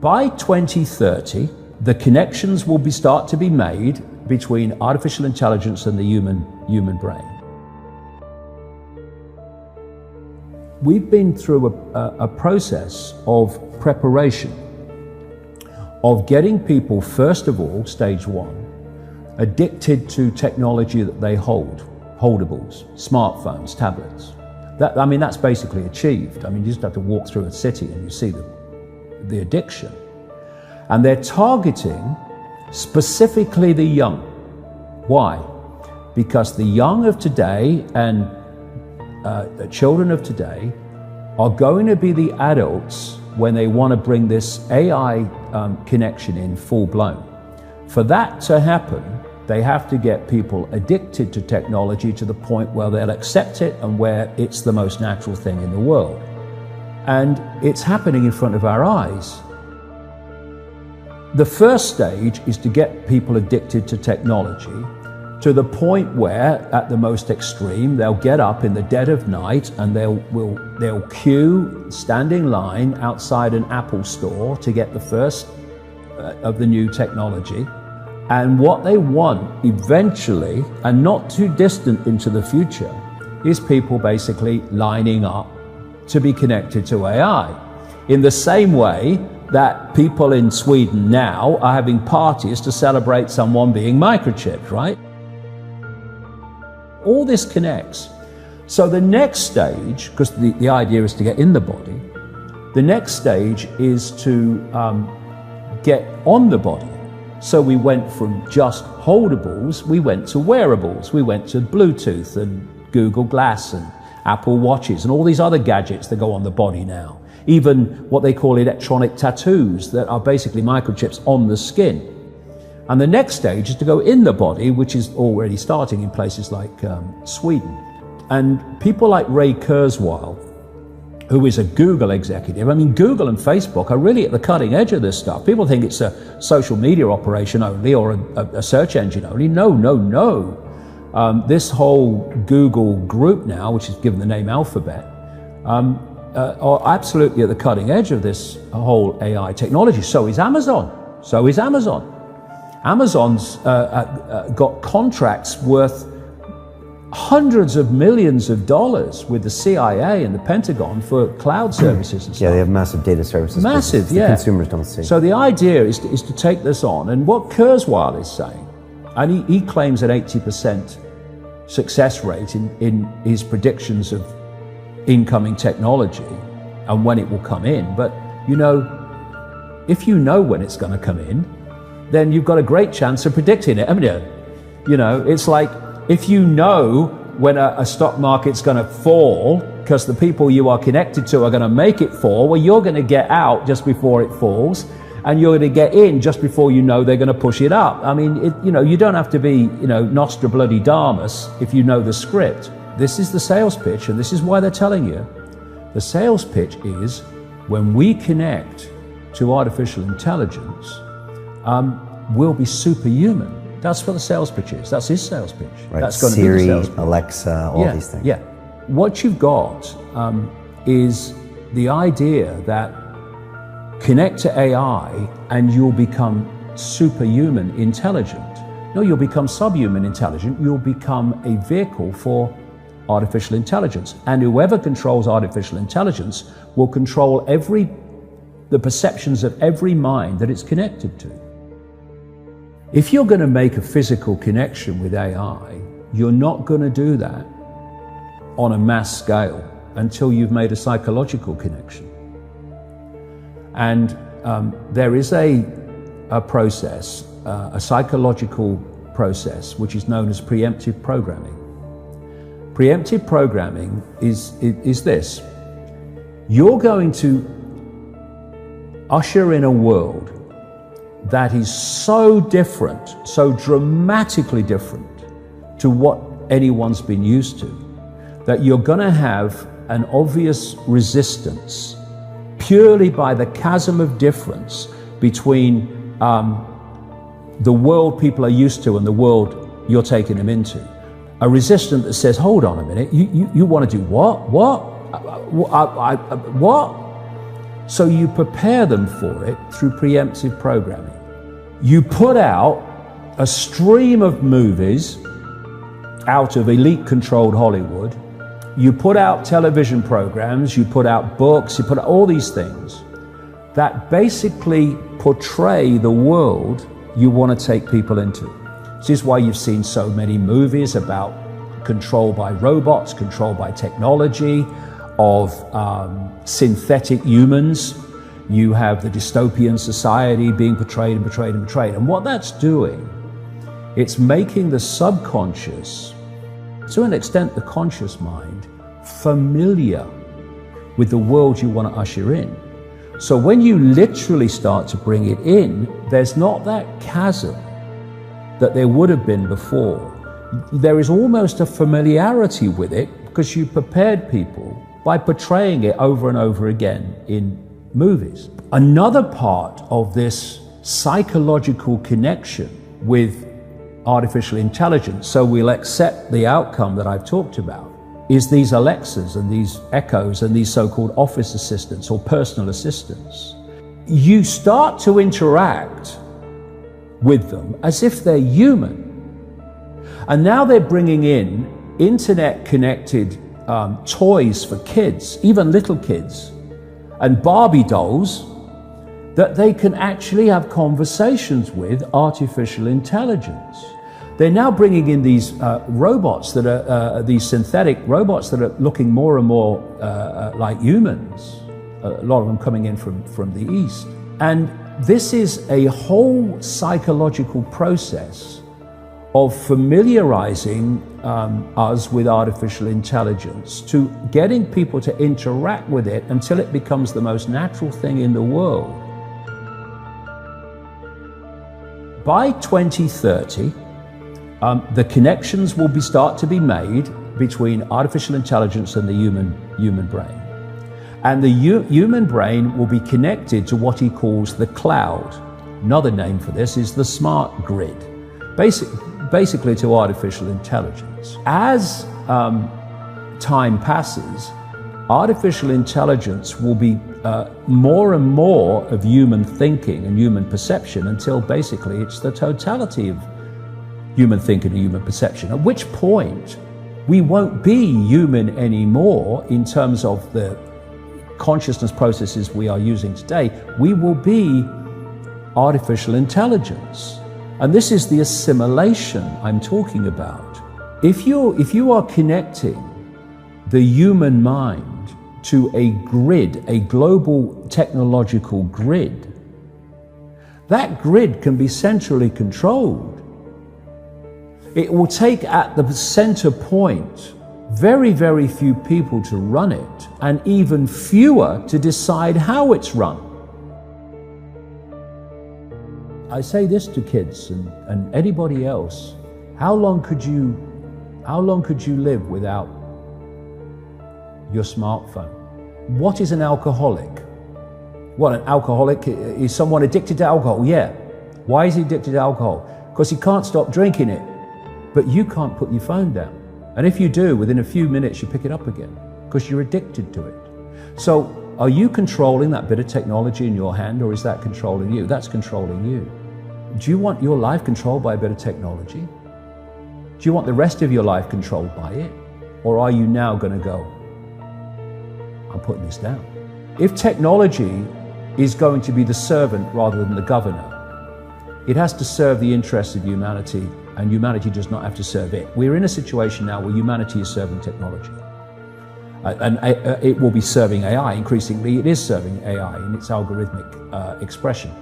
by 2030, the connections will start to be made between artificial intelligence and the human brain. We've been through a process of preparation, of getting people, first of all, stage one, addicted to technology that they hold, holdables, smartphones, tablets. That's basically achieved. You just have to walk through a city and you see the addiction. And they're targeting specifically the young. Why? Because the young of today and the children of today are going to be the adults when they want to bring this AI connection in full blown. For that to happen, they have to get people addicted to technology to the point where they'll accept it and where it's the most natural thing in the world. And it's happening in front of our eyes. The first stage is to get people addicted to technology to the point where, at the most extreme, they'll get up in the dead of night and they'll queue, stand in line outside an Apple store to get the first of the new technology. And what they want eventually, and not too distant into the future, is people basically lining up to be connected to AI. In the same way that people in Sweden now are having parties to celebrate someone being microchipped, right? All this connects. So the next stage, because the idea is to get in the body, the next stage is to get on the body. So we went from just holdables, we went to wearables, we went to Bluetooth and Google Glass and Apple Watches and all these other gadgets that go on the body now. Even what they call electronic tattoos that are basically microchips on the skin. And the next stage is to go in the body, which is already starting in places like Sweden. And people like Ray Kurzweil, who is a Google executive. Google and Facebook are really at the cutting edge of this stuff. People think it's a social media operation only or a search engine only. No. This whole Google group now, which is given the name Alphabet, are absolutely at the cutting edge of this whole AI technology. So is Amazon. Amazon's got contracts worth hundreds of millions of dollars with the CIA and the Pentagon for cloud services and stuff. Yeah, they have massive data services. Massive, yeah. The consumers don't see. So the idea is to take this on. And what Kurzweil is saying, and he claims an 80% success rate in his predictions of incoming technology and when it will come in. But, if you know when it's going to come in, then you've got a great chance of predicting it, haven't you? It's like, if you know when a stock market's going to fall because the people you are connected to are going to make it fall, well, you're going to get out just before it falls, and you're going to get in just before you know they're going to push it up. You don't have to be, Nostradamus if you know the script. This is the sales pitch, and this is why they're telling you. The sales pitch is, when we connect to artificial intelligence, we'll be superhuman. That's what the sales pitch is. That's his sales pitch. Right. That's going Siri, to be the sales pitch. Alexa, all these things. Yeah. What you've got is the idea that connect to AI and you'll become superhuman intelligent. No, you'll become subhuman intelligent. You'll become a vehicle for artificial intelligence. And whoever controls artificial intelligence will control the perceptions of every mind that it's connected to. If you're going to make a physical connection with AI, you're not going to do that on a mass scale until you've made a psychological connection. And there is a process, a psychological process, which is known as preemptive programming. Preemptive programming is this. You're going to usher in a world that is so different, so dramatically different to what anyone's been used to, that you're going to have an obvious resistance purely by the chasm of difference between the world people are used to and the world you're taking them into. A resistance that says, hold on a minute, you want to do what? What? So you prepare them for it through preemptive programming. You put out a stream of movies out of elite-controlled Hollywood. You put out television programs, you put out books, you put out all these things that basically portray the world you want to take people into. This is why you've seen so many movies about control by robots, control by technology, of synthetic humans. You have the dystopian society being portrayed and portrayed and portrayed. And what that's doing, it's making the subconscious, to an extent the conscious mind, familiar with the world you want to usher in. So when you literally start to bring it in, there's not that chasm that there would have been before. There is almost a familiarity with it because you prepared people by portraying it over and over again in movies. Another part of this psychological connection with artificial intelligence, so we'll accept the outcome that I've talked about, is these Alexas and these Echoes and these so-called office assistants or personal assistants. You start to interact with them as if they're human. And now they're bringing in internet-connected toys for kids, even little kids, and Barbie dolls that they can actually have conversations with artificial intelligence. They're now bringing in these robots that are, these synthetic robots that are looking more and more like humans, a lot of them coming in from the East. And this is a whole psychological process of familiarizing us with artificial intelligence, to getting people to interact with it until it becomes the most natural thing in the world. By 2030, the connections will start to be made between artificial intelligence and the human brain. And the human brain will be connected to what he calls the cloud. Another name for this is the smart grid, basically to artificial intelligence. As time passes, artificial intelligence will be more and more of human thinking and human perception until basically it's the totality of human thinking and human perception, at which point we won't be human anymore in terms of the consciousness processes we are using today. We will be artificial intelligence. And this is the assimilation I'm talking about. If you are connecting the human mind to a grid, a global technological grid, that grid can be centrally controlled. It will take at the center point very, very few people to run it, and even fewer to decide how it's run. I say this to kids and anybody else: how long could you live without your smartphone? What is an alcoholic? What, an alcoholic is someone addicted to alcohol? Yeah. Why is he addicted to alcohol? Because he can't stop drinking it. But you can't put your phone down. And if you do, within a few minutes you pick it up again because you're addicted to it. So are you controlling that bit of technology in your hand, or is that controlling you? That's controlling you. Do you want your life controlled by a bit of technology? Do you want the rest of your life controlled by it? Or are you now going to go, I'm putting this down? If technology is going to be the servant rather than the governor, it has to serve the interests of humanity, and humanity does not have to serve it. We're in a situation now where humanity is serving technology. And it will be serving AI. Increasingly, it is serving AI in its algorithmic expression.